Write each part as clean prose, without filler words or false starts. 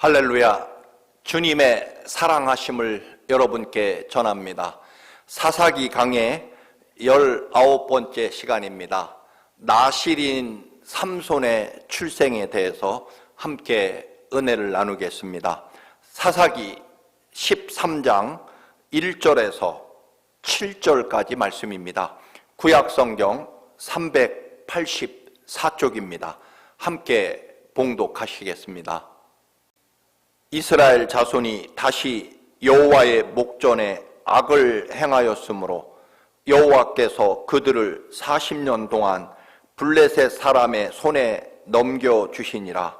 할렐루야. 주님의 사랑하심을 여러분께 전합니다. 사사기 강의 19번째 시간입니다. 나실인 삼손의 출생에 대해서 함께 은혜를 나누겠습니다. 사사기 13장 1절에서 7절까지 말씀입니다. 구약성경 384쪽입니다. 함께 봉독하시겠습니다. 이스라엘 자손이 다시 여호와의 목전에 악을 행하였으므로 여호와께서 그들을 40년 동안 블레셋 사람의 손에 넘겨주시니라.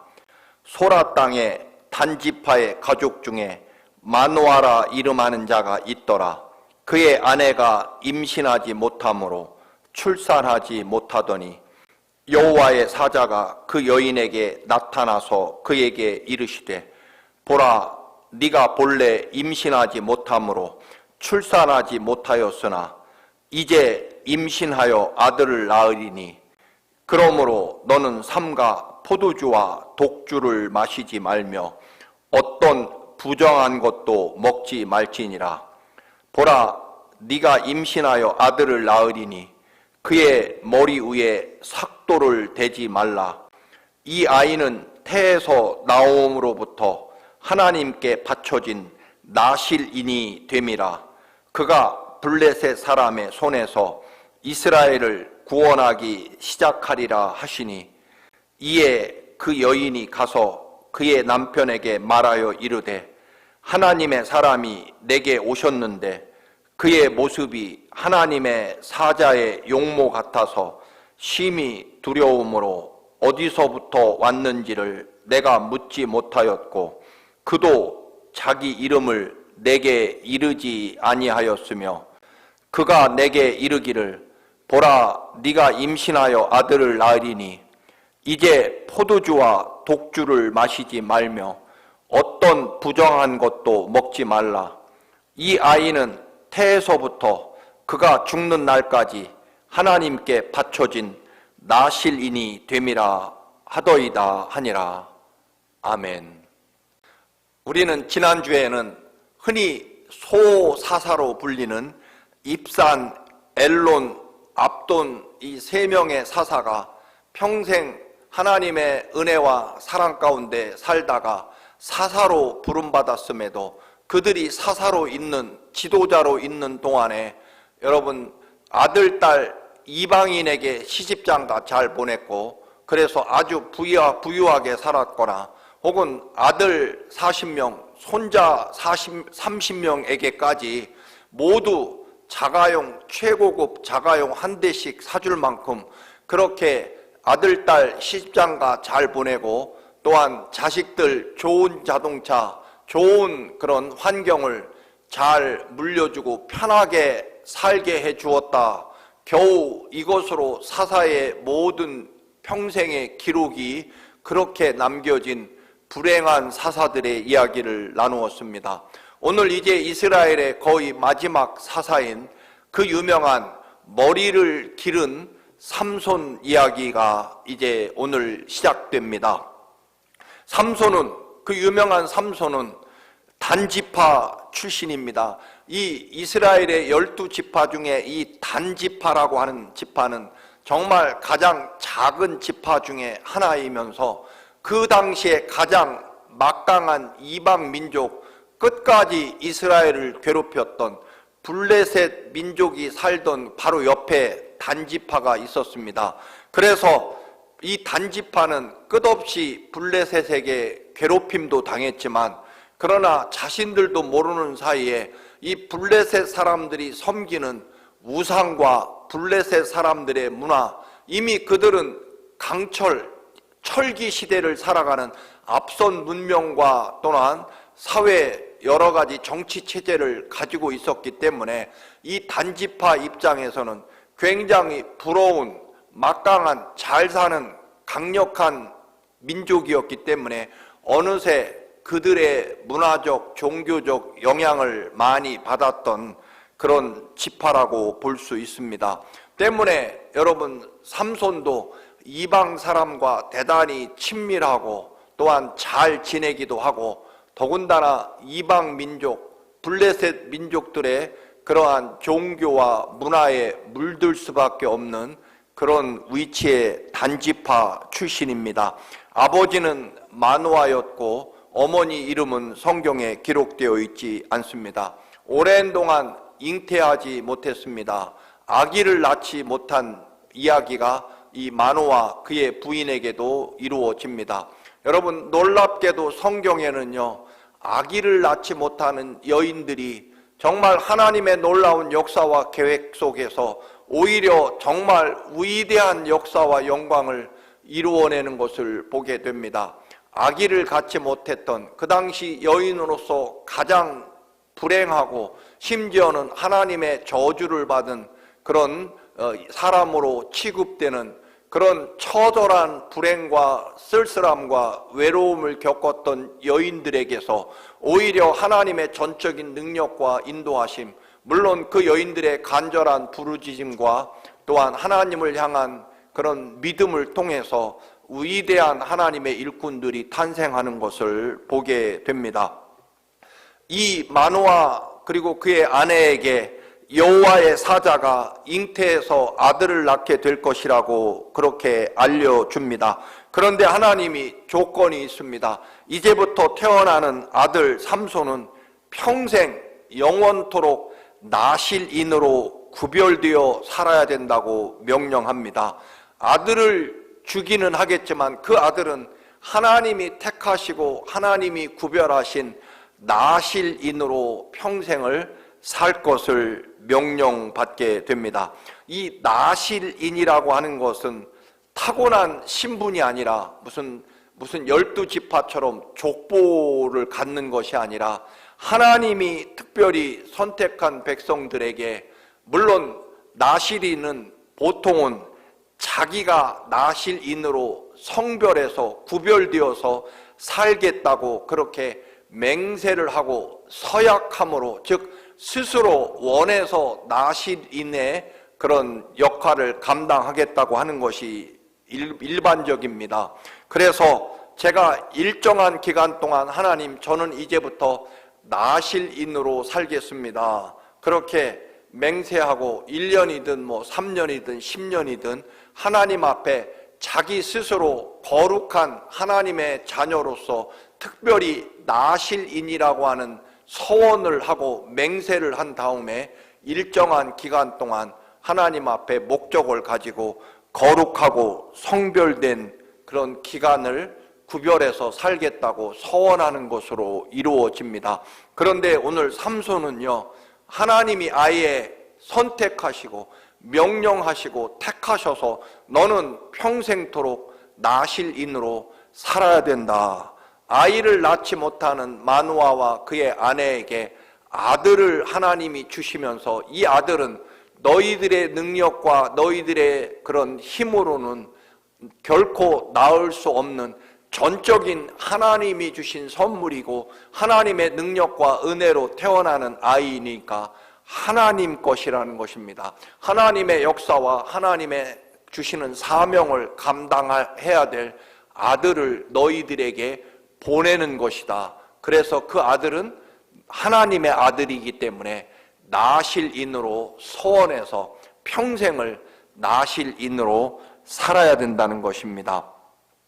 소라 땅에 단지파의 가족 중에 마노아라 이름하는 자가 있더라. 그의 아내가 임신하지 못하므로 출산하지 못하더니 여호와의 사자가 그 여인에게 나타나서 그에게 이르시되 보라, 네가 본래 임신하지 못하므로 출산하지 못하였으나 이제 임신하여 아들을 낳으리니 그러므로 너는 삼가 포도주와 독주를 마시지 말며 어떤 부정한 것도 먹지 말지니라. 보라, 네가 임신하여 아들을 낳으리니 그의 머리 위에 삭도를 대지 말라. 이 아이는 태에서 나옴으로부터 하나님께 바쳐진 나실인이 됨이라. 그가 블레셋 사람의 손에서 이스라엘을 구원하기 시작하리라 하시니 이에 그 여인이 가서 그의 남편에게 말하여 이르되 하나님의 사람이 내게 오셨는데 그의 모습이 하나님의 사자의 용모 같아서 심히 두려움으로 어디서부터 왔는지를 내가 묻지 못하였고 그도 자기 이름을 내게 이르지 아니하였으며 그가 내게 이르기를 보라, 네가 임신하여 아들을 낳으리니 이제 포도주와 독주를 마시지 말며 어떤 부정한 것도 먹지 말라. 이 아이는 태에서부터 그가 죽는 날까지 하나님께 바쳐진 나실인이 됨이라 하더이다 하니라. 아멘. 우리는 지난주에는 흔히 소사사로 불리는 입산, 엘론, 압돈 이 세 명의 사사가 평생 하나님의 은혜와 사랑 가운데 살다가 사사로 부름받았음에도 그들이 사사로 있는 지도자로 있는 동안에 여러분 아들, 딸 이방인에게 시집장가 잘 보냈고 그래서 아주 부유하게 살았거나 혹은 아들 40명, 손자 30명에게까지 모두 자가용, 최고급 자가용 한 대씩 사줄 만큼 그렇게 아들, 딸 시집장가 잘 보내고 또한 자식들 좋은 자동차, 좋은 그런 환경을 잘 물려주고 편하게 살게 해 주었다. 겨우 이것으로 사사의 모든 평생의 기록이 그렇게 남겨진 불행한 사사들의 이야기를 나누었습니다. 오늘 이제 이스라엘의 거의 마지막 사사인 그 유명한 머리를 기른 삼손 이야기가 이제 오늘 시작됩니다. 삼손은 그 유명한 삼손은 단지파 출신입니다. 이 이스라엘의 12지파 중에 이 단지파라고 하는 지파는 정말 가장 작은 지파 중에 하나이면서 그 당시에 가장 막강한 이방 민족 끝까지 이스라엘을 괴롭혔던 블레셋 민족이 살던 바로 옆에 단지파가 있었습니다. 그래서 이 단지파는 끝없이 블레셋에게 괴롭힘도 당했지만 그러나 자신들도 모르는 사이에 이 블레셋 사람들이 섬기는 우상과 블레셋 사람들의 문화, 이미 그들은 강철, 철기 시대를 살아가는 앞선 문명과 또한 사회 여러 가지 정치 체제를 가지고 있었기 때문에 이 단지파 입장에서는 굉장히 부러운 막강한 잘 사는 강력한 민족이었기 때문에 어느새 그들의 문화적 종교적 영향을 많이 받았던 그런 지파라고 볼 수 있습니다. 때문에 여러분 삼손도 이방 사람과 대단히 친밀하고 또한 잘 지내기도 하고, 더군다나 이방 민족, 블레셋 민족들의 그러한 종교와 문화에 물들 수밖에 없는 그런 위치의 단지파 출신입니다. 아버지는 마노아였고 어머니 이름은 성경에 기록되어 있지 않습니다. 오랜 동안 잉태하지 못했습니다. 아기를 낳지 못한 이야기가 이 마노아 그의 부인에게도 이루어집니다. 여러분, 놀랍게도 성경에는요, 아기를 낳지 못하는 여인들이 정말 하나님의 놀라운 역사와 계획 속에서 오히려 정말 위대한 역사와 영광을 이루어내는 것을 보게 됩니다. 아기를 갖지 못했던 그 당시 여인으로서 가장 불행하고 심지어는 하나님의 저주를 받은 그런 사람으로 취급되는 그런 처절한 불행과 쓸쓸함과 외로움을 겪었던 여인들에게서 오히려 하나님의 전적인 능력과 인도하심, 물론 그 여인들의 간절한 부르짖음과 또한 하나님을 향한 그런 믿음을 통해서 위대한 하나님의 일꾼들이 탄생하는 것을 보게 됩니다. 이 마노아 그리고 그의 아내에게 여호와의 사자가 잉태해서 아들을 낳게 될 것이라고 그렇게 알려줍니다. 그런데 하나님이 조건이 있습니다. 이제부터 태어나는 아들 삼손은 평생 영원토록 나실인으로 구별되어 살아야 된다고 명령합니다. 아들을 주기는 하겠지만 그 아들은 하나님이 택하시고 하나님이 구별하신 나실인으로 평생을 살 것을 명령받게 됩니다. 이 나실인이라고 하는 것은 타고난 신분이 아니라 무슨 12지파처럼 족보를 갖는 것이 아니라 하나님이 특별히 선택한 백성들에게, 물론 나실인은 보통은 자기가 나실인으로 성별해서 구별되어서 살겠다고 그렇게 맹세를 하고 서약함으로, 즉 스스로 원해서 나실인의 그런 역할을 감당하겠다고 하는 것이 일반적입니다. 그래서 제가 일정한 기간 동안 하나님, 저는 이제부터 나실인으로 살겠습니다, 그렇게 맹세하고 1년이든 3년이든 10년이든 하나님 앞에 자기 스스로 거룩한 하나님의 자녀로서 특별히 나실인이라고 하는 서원을 하고 맹세를 한 다음에 일정한 기간 동안 하나님 앞에 목적을 가지고 거룩하고 성별된 그런 기간을 구별해서 살겠다고 서원하는 것으로 이루어집니다. 그런데 오늘 삼손은요, 하나님이 아예 선택하시고 명령하시고 택하셔서 너는 평생토록 나실인으로 살아야 된다. 아이를 낳지 못하는 마누아와 그의 아내에게 아들을 하나님이 주시면서 이 아들은 너희들의 능력과 너희들의 그런 힘으로는 결코 낳을 수 없는 전적인 하나님이 주신 선물이고 하나님의 능력과 은혜로 태어나는 아이니까 하나님 것이라는 것입니다. 하나님의 역사와 하나님의 주시는 사명을 감당해야 될 아들을 너희들에게 보내는 것이다. 그래서 그 아들은 하나님의 아들이기 때문에 나실인으로 서원해서 평생을 나실인으로 살아야 된다는 것입니다.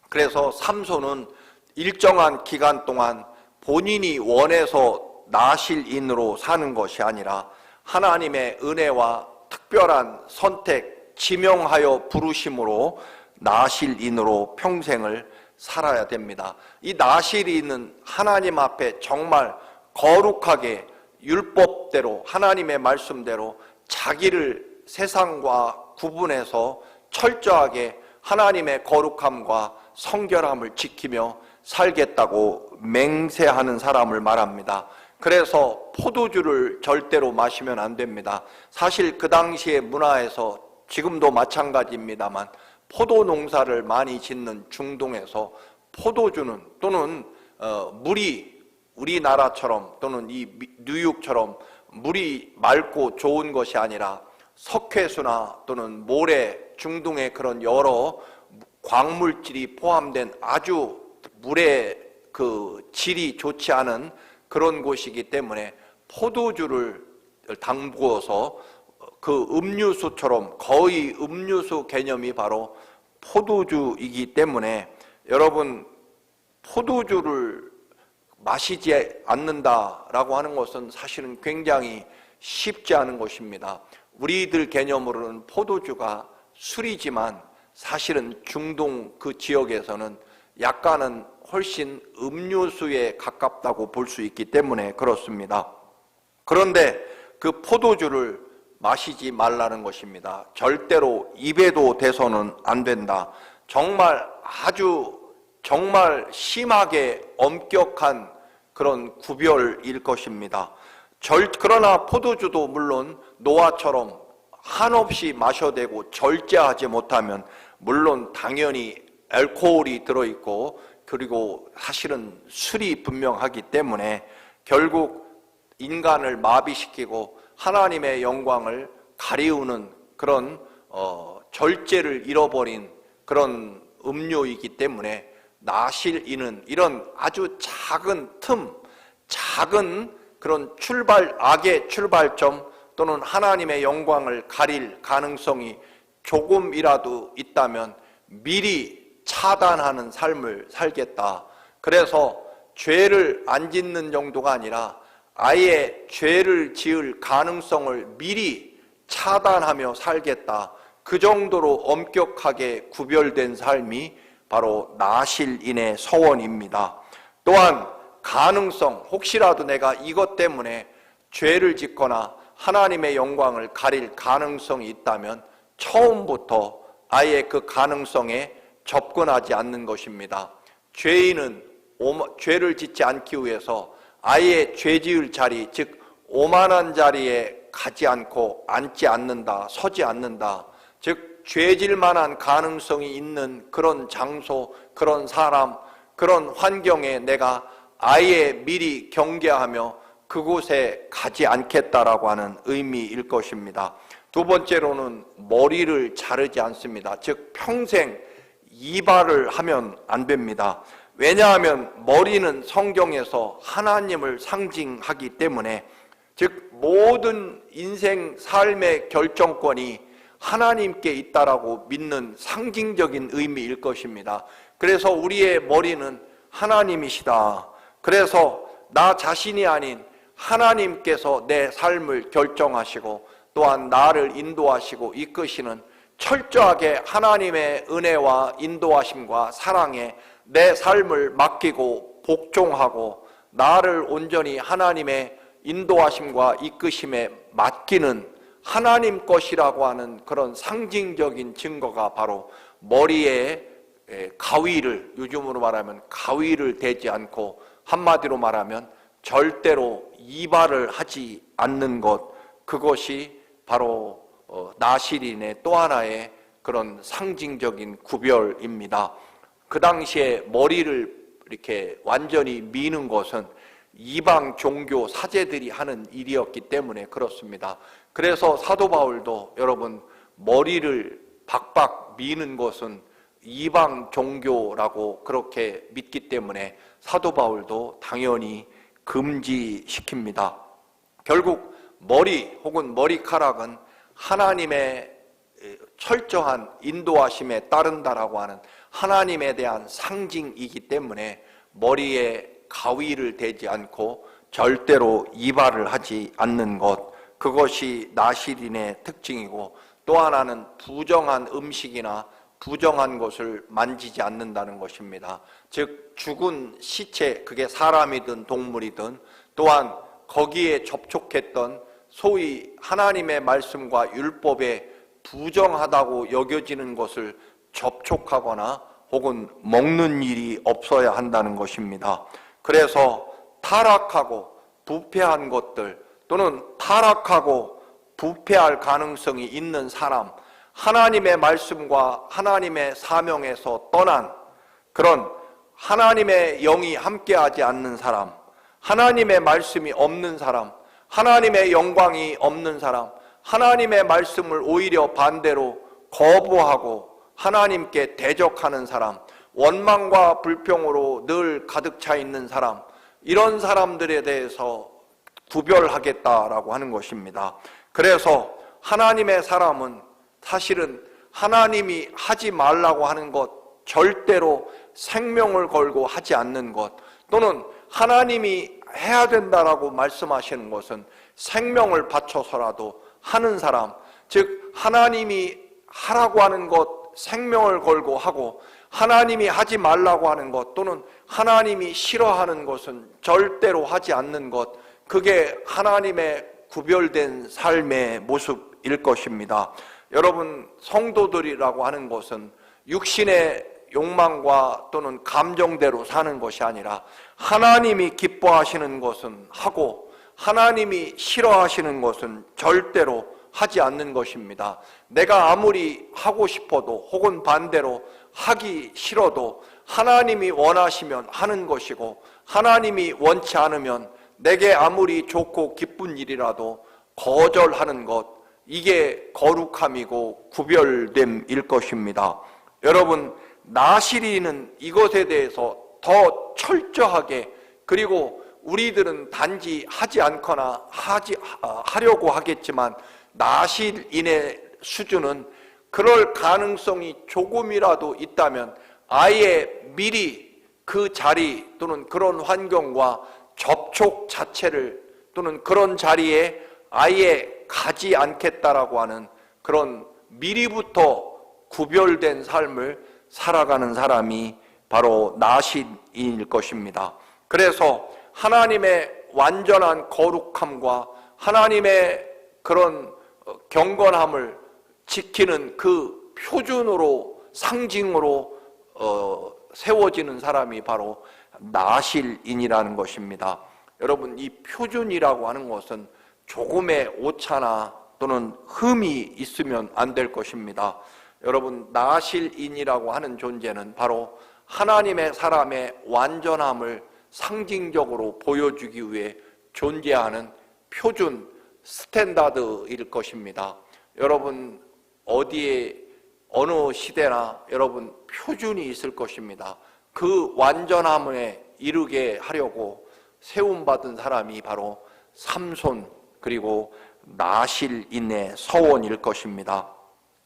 그래서 삼손은 일정한 기간 동안 본인이 원해서 나실인으로 사는 것이 아니라 하나님의 은혜와 특별한 선택, 지명하여 부르심으로 나실인으로 평생을 살아야 됩니다. 이 나실인은 하나님 앞에 정말 거룩하게 율법대로 하나님의 말씀대로 자기를 세상과 구분해서 철저하게 하나님의 거룩함과 성결함을 지키며 살겠다고 맹세하는 사람을 말합니다. 그래서 포도주를 절대로 마시면 안 됩니다. 사실 그 당시의 문화에서 지금도 마찬가지입니다만 포도 농사를 많이 짓는 중동에서 포도주는 또는 물이 우리나라처럼 또는 이 뉴욕처럼 물이 맑고 좋은 것이 아니라 석회수나 또는 모래, 중동의 그런 여러 광물질이 포함된 아주 물의 그 질이 좋지 않은 그런 곳이기 때문에 포도주를 담그어서 그 음료수처럼 거의 음료수 개념이 바로 포도주이기 때문에 여러분, 포도주를 마시지 않는다라고 하는 것은 사실은 굉장히 쉽지 않은 것입니다. 우리들 개념으로는 포도주가 술이지만 사실은 중동 그 지역에서는 약간은 훨씬 음료수에 가깝다고 볼 수 있기 때문에 그렇습니다. 그런데 그 포도주를 마시지 말라는 것입니다. 절대로 입에도 대서는 안 된다. 정말 정말 심하게 엄격한 그런 구별일 것입니다. 그러나 포도주도 물론 노아처럼 한없이 마셔도 되고 절제하지 못하면 물론 당연히 알코올이 들어있고 그리고 사실은 술이 분명하기 때문에 결국 인간을 마비시키고 하나님의 영광을 가리우는 그런 절제를 잃어버린 그런 음료이기 때문에 나실인은 이런 아주 작은 틈, 작은 그런 악의 출발점 또는 하나님의 영광을 가릴 가능성이 조금이라도 있다면 미리 차단하는 삶을 살겠다. 그래서 죄를 안 짓는 정도가 아니라 아예 죄를 지을 가능성을 미리 차단하며 살겠다. 그 정도로 엄격하게 구별된 삶이 바로 나실인의 서원입니다. 또한 가능성, 혹시라도 내가 이것 때문에 죄를 짓거나 하나님의 영광을 가릴 가능성이 있다면 처음부터 아예 그 가능성에 접근하지 않는 것입니다. 죄인은 죄를 짓지 않기 위해서 아예 죄 지을 자리, 즉 오만한 자리에 가지 않고 앉지 않는다, 서지 않는다. 즉 죄질 만한 가능성이 있는 그런 장소, 그런 사람, 그런 환경에 내가 아예 미리 경계하며 그곳에 가지 않겠다라고 하는 의미일 것입니다. 두 번째로는 머리를 자르지 않습니다. 즉 평생 이발을 하면 안 됩니다. 왜냐하면 머리는 성경에서 하나님을 상징하기 때문에, 즉 모든 인생 삶의 결정권이 하나님께 있다라고 믿는 상징적인 의미일 것입니다. 그래서 우리의 머리는 하나님이시다. 그래서 나 자신이 아닌 하나님께서 내 삶을 결정하시고 또한 나를 인도하시고 이끄시는 철저하게 하나님의 은혜와 인도하심과 사랑에 내 삶을 맡기고 복종하고 나를 온전히 하나님의 인도하심과 이끄심에 맡기는 하나님 것이라고 하는 그런 상징적인 증거가 바로 머리에 가위를, 요즘으로 말하면 가위를 대지 않고 한마디로 말하면 절대로 이발을 하지 않는 것, 그것이 바로 나실인의 또 하나의 그런 상징적인 구별입니다. 그 당시에 머리를 이렇게 완전히 미는 것은 이방 종교 사제들이 하는 일이었기 때문에 그렇습니다. 그래서 사도 바울도 여러분 머리를 박박 미는 것은 이방 종교라고 그렇게 믿기 때문에 사도 바울도 당연히 금지시킵니다. 결국 머리 혹은 머리카락은 하나님의 철저한 인도하심에 따른다라고 하는 하나님에 대한 상징이기 때문에 머리에 가위를 대지 않고 절대로 이발을 하지 않는 것, 그것이 나실인의 특징이고, 또 하나는 부정한 음식이나 부정한 것을 만지지 않는다는 것입니다. 즉 죽은 시체, 그게 사람이든 동물이든, 또한 거기에 접촉했던 소위 하나님의 말씀과 율법에 부정하다고 여겨지는 것을 접촉하거나 혹은 먹는 일이 없어야 한다는 것입니다. 그래서 타락하고 부패한 것들 또는 타락하고 부패할 가능성이 있는 사람, 하나님의 말씀과 하나님의 사명에서 떠난 그런 하나님의 영이 함께하지 않는 사람, 하나님의 말씀이 없는 사람, 하나님의 영광이 없는 사람, 하나님의 말씀을 오히려 반대로 거부하고 하나님께 대적하는 사람, 원망과 불평으로 늘 가득 차 있는 사람, 이런 사람들에 대해서 구별하겠다라고 하는 것입니다. 그래서 하나님의 사람은 사실은 하나님이 하지 말라고 하는 것, 절대로 생명을 걸고 하지 않는 것, 또는 하나님이 해야 된다라고 말씀하시는 것은 생명을 바쳐서라도 하는 사람, 즉 하나님이 하라고 하는 것 생명을 걸고 하고, 하나님이 하지 말라고 하는 것 또는 하나님이 싫어하는 것은 절대로 하지 않는 것, 그게 하나님의 구별된 삶의 모습일 것입니다. 여러분, 성도들이라고 하는 것은 육신의 욕망과 또는 감정대로 사는 것이 아니라 하나님이 기뻐하시는 것은 하고 하나님이 싫어하시는 것은 절대로 하지 않는 것입니다. 내가 아무리 하고 싶어도 혹은 반대로 하기 싫어도 하나님이 원하시면 하는 것이고, 하나님이 원치 않으면 내게 아무리 좋고 기쁜 일이라도 거절하는 것, 이게 거룩함이고 구별됨일 것입니다. 여러분, 나시리는 이것에 대해서 더 철저하게, 그리고 우리들은 단지 하지 않거나 하려고 하겠지만 나실인의 수준은 그럴 가능성이 조금이라도 있다면 아예 미리 그 자리 또는 그런 환경과 접촉 자체를 또는 그런 자리에 아예 가지 않겠다라고 하는 그런 미리부터 구별된 삶을 살아가는 사람이 바로 나신일 것입니다. 그래서 하나님의 완전한 거룩함과 하나님의 그런 경건함을 지키는 그 표준으로, 상징으로 세워지는 사람이 바로 나실인이라는 것입니다. 여러분, 이 표준이라고 하는 것은 조금의 오차나 또는 흠이 있으면 안 될 것입니다. 여러분, 나실인이라고 하는 존재는 바로 하나님의 사람의 완전함을 상징적으로 보여주기 위해 존재하는 표준, 스탠다드일 것입니다. 여러분, 어디에 어느 시대나 여러분 표준이 있을 것입니다. 그 완전함에 이르게 하려고 세움받은 사람이 바로 삼손, 그리고 나실인의 서원일 것입니다.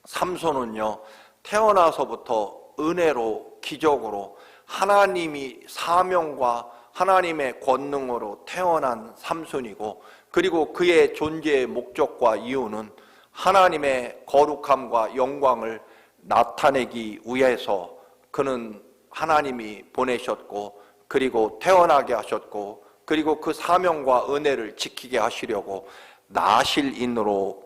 삼손은요, 태어나서부터 은혜로, 기적으로 하나님이 사명과 하나님의 권능으로 태어난 삼손이고, 그리고 그의 존재의 목적과 이유는 하나님의 거룩함과 영광을 나타내기 위해서 그는 하나님이 보내셨고, 그리고 태어나게 하셨고, 그리고 그 사명과 은혜를 지키게 하시려고 나실인으로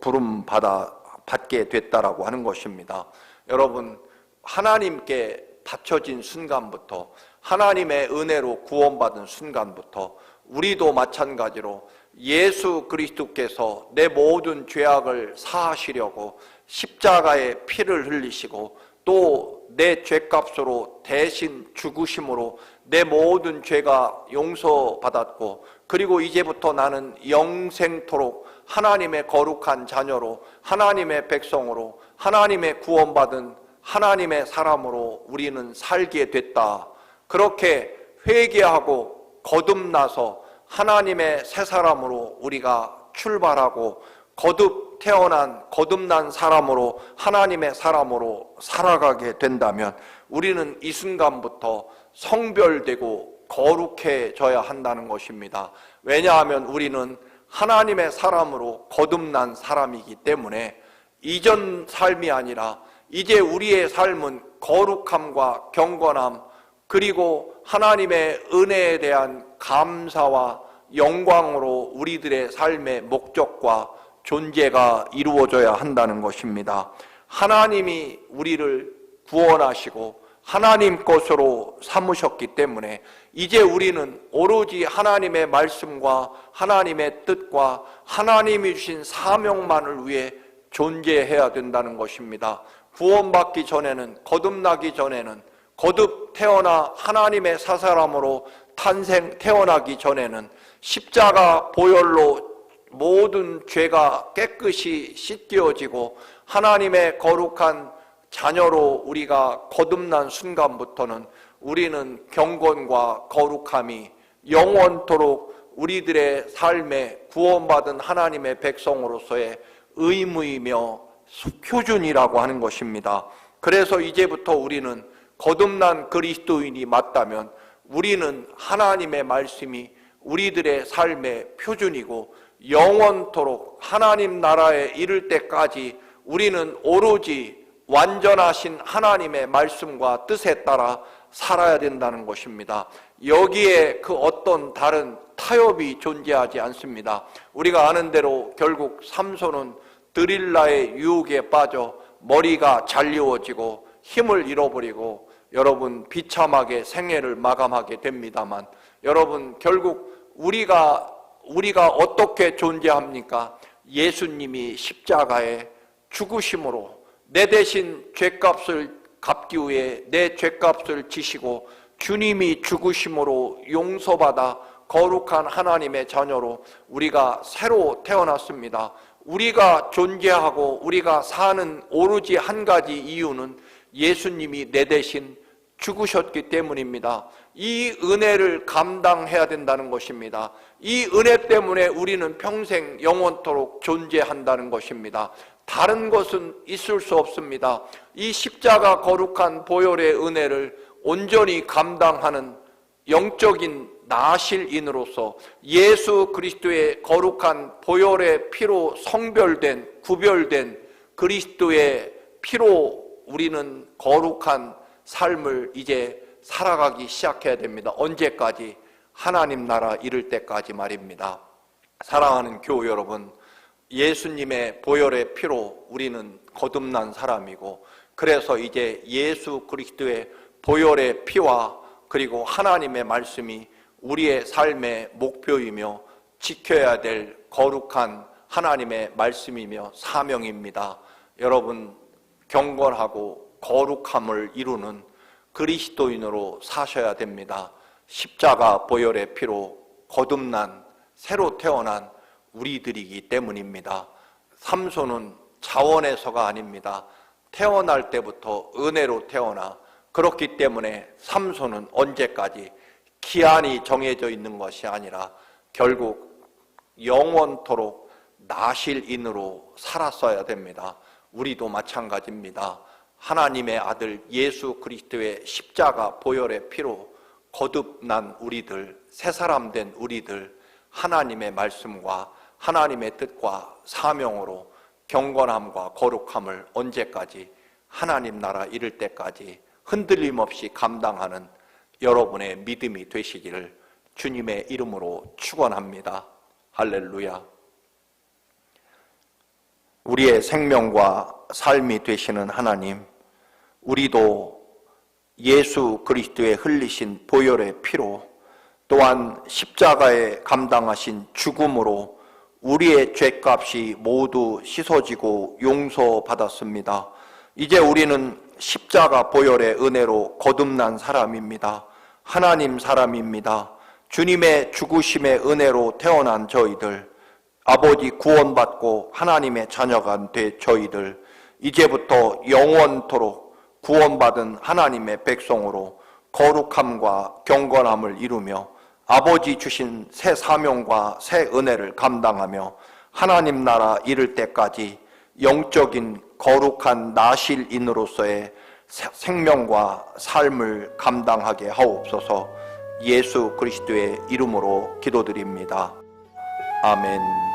받게 됐다라고 하는 것입니다. 여러분, 하나님께 바쳐진 순간부터, 하나님의 은혜로 구원받은 순간부터 우리도 마찬가지로 예수 그리스도께서 내 모든 죄악을 사하시려고 십자가에 피를 흘리시고 또 내 죄값으로 대신 죽으심으로 내 모든 죄가 용서받았고, 그리고 이제부터 나는 영생토록 하나님의 거룩한 자녀로, 하나님의 백성으로, 하나님의 구원받은 하나님의 사람으로 우리는 살게 됐다. 그렇게 회개하고 거듭나서 하나님의 새 사람으로 우리가 출발하고 거듭난 사람으로 하나님의 사람으로 살아가게 된다면 우리는 이 순간부터 성별되고 거룩해져야 한다는 것입니다. 왜냐하면 우리는 하나님의 사람으로 거듭난 사람이기 때문에 이전 삶이 아니라 이제 우리의 삶은 거룩함과 경건함, 그리고 하나님의 은혜에 대한 감사와 영광으로 우리들의 삶의 목적과 존재가 이루어져야 한다는 것입니다. 하나님이 우리를 구원하시고 하나님 것으로 삼으셨기 때문에 이제 우리는 오로지 하나님의 말씀과 하나님의 뜻과 하나님이 주신 사명만을 위해 존재해야 된다는 것입니다. 구원받기 전에는, 거듭나기 전에는, 거듭 태어나 하나님의 사사람으로 태어나기 전에는 십자가 보혈로 모든 죄가 깨끗이 씻겨지고 하나님의 거룩한 자녀로 우리가 거듭난 순간부터는 우리는 경건과 거룩함이 영원토록 우리들의 삶에 구원받은 하나님의 백성으로서의 의무이며 표준이라고 하는 것입니다. 그래서 이제부터 우리는 거듭난 그리스도인이 맞다면 우리는 하나님의 말씀이 우리들의 삶의 표준이고 영원토록 하나님 나라에 이를 때까지 우리는 오로지 완전하신 하나님의 말씀과 뜻에 따라 살아야 된다는 것입니다. 여기에 그 어떤 다른 타협이 존재하지 않습니다. 우리가 아는 대로 결국 삼손은 드릴라의 유혹에 빠져 머리가 잘리워지고 힘을 잃어버리고 여러분 비참하게 생애를 마감하게 됩니다만, 여러분 결국 우리가 어떻게 존재합니까? 예수님이 십자가에 죽으심으로 내 대신 죄값을 갚기 위해 내 죄값을 지시고 주님이 죽으심으로 용서받아 거룩한 하나님의 자녀로 우리가 새로 태어났습니다. 우리가 존재하고 우리가 사는 오로지 한 가지 이유는 예수님이 내 대신 죽으셨기 때문입니다. 이 은혜를 감당해야 된다는 것입니다. 이 은혜 때문에 우리는 평생 영원토록 존재한다는 것입니다. 다른 것은 있을 수 없습니다. 이 십자가 거룩한 보혈의 은혜를 온전히 감당하는 영적인 나실인으로서 예수 그리스도의 거룩한 보혈의 피로 성별된 구별된 그리스도의 피로 우리는 거룩한 삶을 이제 살아가기 시작해야 됩니다. 언제까지? 하나님 나라 이를 때까지 말입니다. 사랑하는 교우 여러분, 예수님의 보혈의 피로 우리는 거듭난 사람이고, 그래서 이제 예수 그리스도의 보혈의 피와 그리고 하나님의 말씀이 우리의 삶의 목표이며 지켜야 될 거룩한 하나님의 말씀이며 사명입니다. 여러분, 경건하고 거룩함을 이루는 그리스도인으로 사셔야 됩니다. 십자가 보혈의 피로 거듭난 새로 태어난 우리들이기 때문입니다. 삼손은 자원에서가 아닙니다. 태어날 때부터 은혜로 태어나 그렇기 때문에 삼손은 언제까지 기한이 정해져 있는 것이 아니라 결국 영원토록 나실인으로 살았어야 됩니다. 우리도 마찬가지입니다. 하나님의 아들 예수 그리스도의 십자가 보혈의 피로 거듭난 우리들, 새 사람 된 우리들, 하나님의 말씀과 하나님의 뜻과 사명으로 경건함과 거룩함을 언제까지? 하나님 나라 이를 때까지 흔들림 없이 감당하는 여러분의 믿음이 되시기를 주님의 이름으로 축원합니다. 할렐루야. 우리의 생명과 삶이 되시는 하나님, 우리도 예수 그리스도의 흘리신 보혈의 피로 또한 십자가에 감당하신 죽음으로 우리의 죄값이 모두 씻어지고 용서받았습니다. 이제 우리는 십자가 보혈의 은혜로 거듭난 사람입니다. 하나님 사람입니다. 주님의 죽으심의 은혜로 태어난 저희들, 아버지 구원받고 하나님의 자녀가 된 저희들, 이제부터 영원토록 구원받은 하나님의 백성으로 거룩함과 경건함을 이루며 아버지 주신 새 사명과 새 은혜를 감당하며 하나님 나라 이를 때까지 영적인 거룩한 나실인으로서의 생명과 삶을 감당하게 하옵소서. 예수 그리스도의 이름으로 기도드립니다. 아멘.